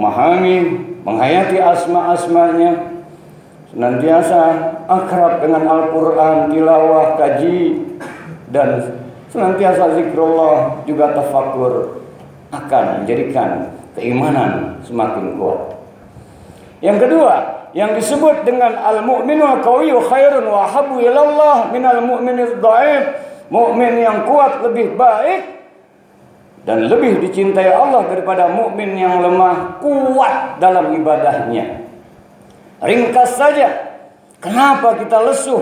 memahami, menghayati asma-asmanya, senantiasa akrab dengan Al-Quran, tilawah, kaji, dan senantiasa zikrullah juga tafakur, akan menjadikan keimanan semakin kuat. Yang kedua, yang disebut dengan al-mu'minul qawiyyu khairun wa habbu ilallah minal mu'minidh dha'if. Mukmin yang kuat lebih baik dan lebih dicintai Allah daripada mukmin yang lemah, kuat dalam ibadahnya. Ringkas saja, kenapa kita lesuh?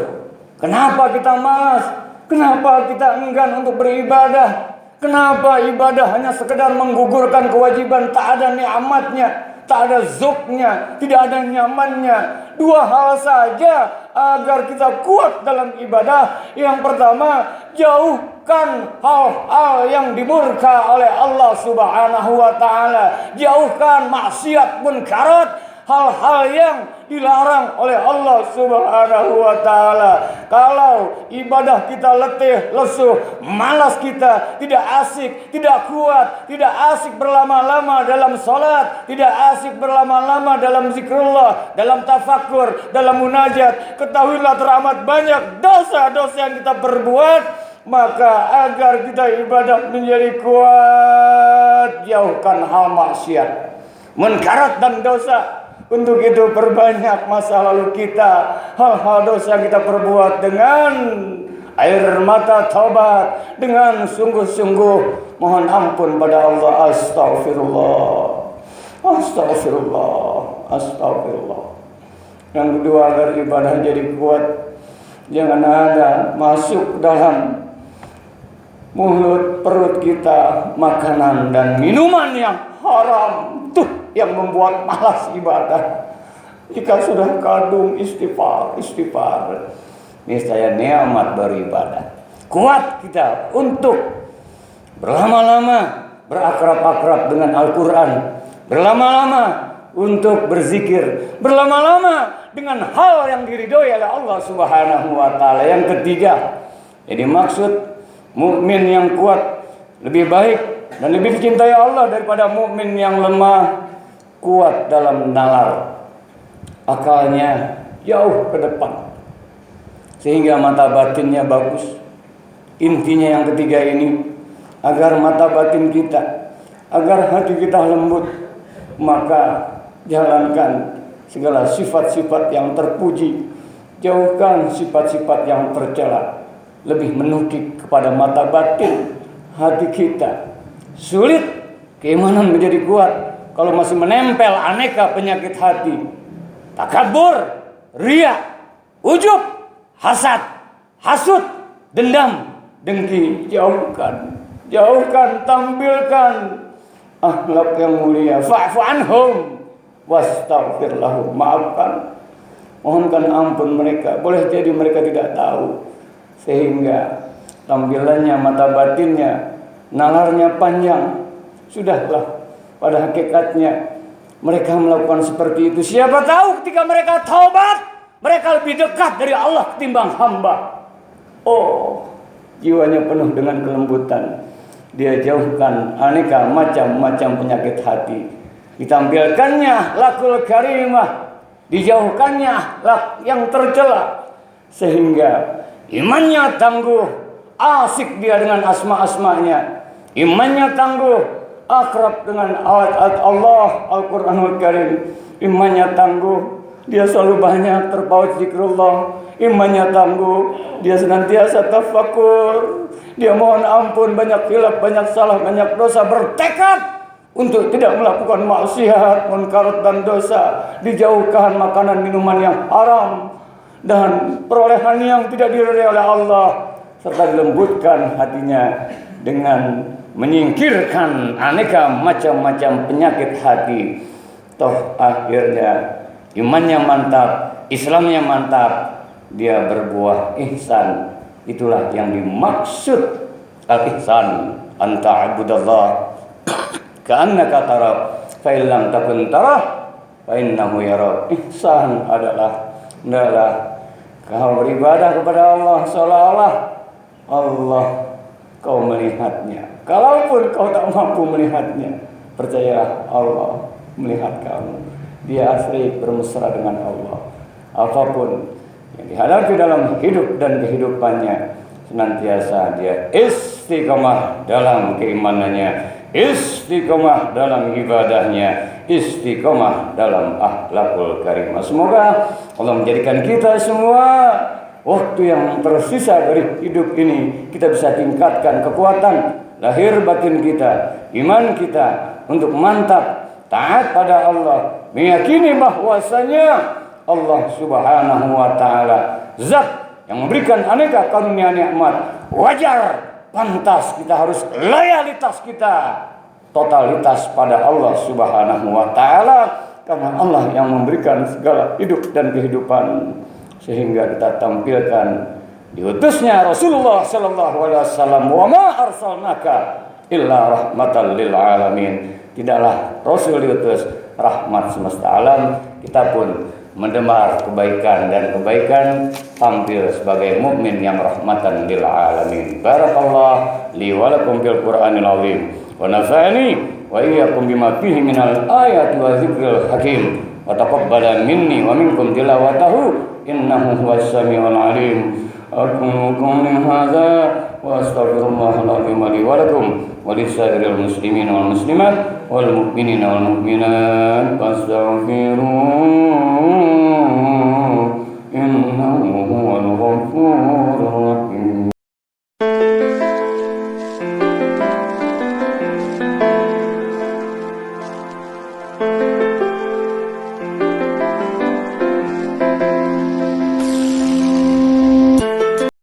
Kenapa kita malas? Kenapa kita enggan untuk beribadah? Kenapa ibadah hanya sekedar menggugurkan kewajiban, tak ada nikmatnya, tak ada zuknya, tidak ada nyamannya? Dua hal saja agar kita kuat dalam ibadah. Yang pertama, jauhkan hal-hal yang dimurka oleh Allah Subhanahu wa taala. Jauhkan maksiat munkarat, hal-hal yang dilarang oleh Allah Subhanahu wa taala. Kalau ibadah kita letih, lesuh, malas kita, tidak asik, tidak kuat, tidak asik berlama-lama dalam salat, tidak asik berlama-lama dalam zikrullah, dalam tafakur, dalam munajat, ketahuilah teramat banyak dosa-dosa yang kita perbuat. Maka agar kita ibadah menjadi kuat, jauhkan hal maksiat, munkarat dan dosa. Untuk itu perbanyak masa lalu kita, hal-hal dosa yang kita perbuat dengan air mata taubat, dengan sungguh-sungguh mohon ampun pada Allah. Astagfirullah, astagfirullah, astagfirullah. Yang kedua, agar ibadah jadi kuat, jangan ada masuk dalam mulut perut kita makanan dan minuman yang haram, tuh yang membuat malas ibadah. Jika sudah kadung istighfar, ini saya nikmat beribadah. Kuat kita untuk berlama-lama berakrab-akrab dengan Al-Quran, berlama-lama untuk berzikir, berlama-lama dengan hal yang diridhoi oleh Allah Subhanahu wa taala. Yang ketiga, jadi maksud mukmin yang kuat lebih baik dan lebih dicintai Allah daripada mukmin yang lemah, kuat dalam nalar, akalnya jauh ke depan, sehingga mata batinnya bagus. Intinya yang ketiga ini, agar mata batin kita, agar hati kita lembut, maka jalankan segala sifat-sifat yang terpuji, jauhkan sifat-sifat yang tercela. Lebih menukik kepada mata batin hati kita. Sulit keimanan menjadi kuat kalau masih menempel aneka penyakit hati. Takabur, riya, ujub, hasad, hasud, dendam, dengki. Jauhkan, jauhkan, tampilkan akhlak yang mulia. Fa'fu anhum wastaghfir lahum. Maafkan, mohonkan ampun mereka. Boleh jadi mereka tidak tahu, sehingga tampilannya, mata batinnya, nalarnya panjang. Sudahlah, pada hakikatnya mereka melakukan seperti itu. Siapa tahu ketika mereka taubat, mereka lebih dekat dari Allah ketimbang hamba. Oh, jiwanya penuh dengan kelembutan. Dia jauhkan aneka macam-macam penyakit hati. Ditampilkannya lakul karimah, dijauhkannya akhlak yang tercela, sehingga imannya tangguh, asik dia dengan asma-asmanya. Imannya tangguh, akrab dengan ayat Allah, Al-Quranul Karim. Imannya tangguh, dia selalu banyak terpaut zikrullah. Imannya tangguh, dia senantiasa tafakur. Dia mohon ampun, banyak khilaf, banyak salah, banyak dosa. Bertekad untuk tidak melakukan maksiat, munkarat dan dosa. Dijauhkan makanan minuman yang haram dan perolehan yang tidak diridhai oleh Allah, serta dilembutkan hatinya dengan menyingkirkan aneka macam-macam penyakit hati. Toh akhirnya imannya mantap, Islamnya mantap, dia berbuah ihsan. Itulah yang dimaksud al-ihsan, anta abudallah ka'annaka tarah fa illam takun tarah fa innahu yara. Ihsan adalah kau beribadah kepada Allah seolah-olah Allah kau melihatnya. Kalaupun kau tak mampu melihatnya, percayalah Allah melihat kamu. Dia asik bermesra dengan Allah. Apapun yang dihadapi dalam hidup dan kehidupannya, senantiasa dia istiqomah dalam keimanannya, istiqomah dalam ibadahnya, istiqomah dalam akhlakul karimah. Semoga Allah menjadikan kita semua waktu yang tersisa dari hidup ini kita bisa tingkatkan kekuatan lahir batin kita, iman kita untuk mantap taat pada Allah, meyakini bahwasanya Allah Subhanahu wa taala zat yang memberikan aneka karunia nikmat. Wajar, pantas kita harus loyalitas kita totalitas pada Allah Subhanahu wa taala, karena Allah yang memberikan segala hidup dan kehidupan, sehingga kita tampilkan diutusnya Rasulullah sallallahu alaihi wasallam, wa ma arsalnaka illa rahmatan lil alamin. Tidaklah Rasul diutus rahmat semesta alam. Kita pun mendengar kebaikan dan kebaikan, tampil sebagai mukmin yang rahmatan lil alamin. Barakallah li wa lakum fil Qur'anil azim wa nafa'ani wa iyyakum bima fihi minal ayati wa dzikril hakim wa taqabbala minni wa minkum tilawatahu innahu huwas samiul alim. Aqulu qawli hadza wa astaghfirullahal azim li wa lakum wa lisairil muslimin wal muslimat wal mu'minina wal mu'minat fastaghfiruhu innahu huwal ghafurur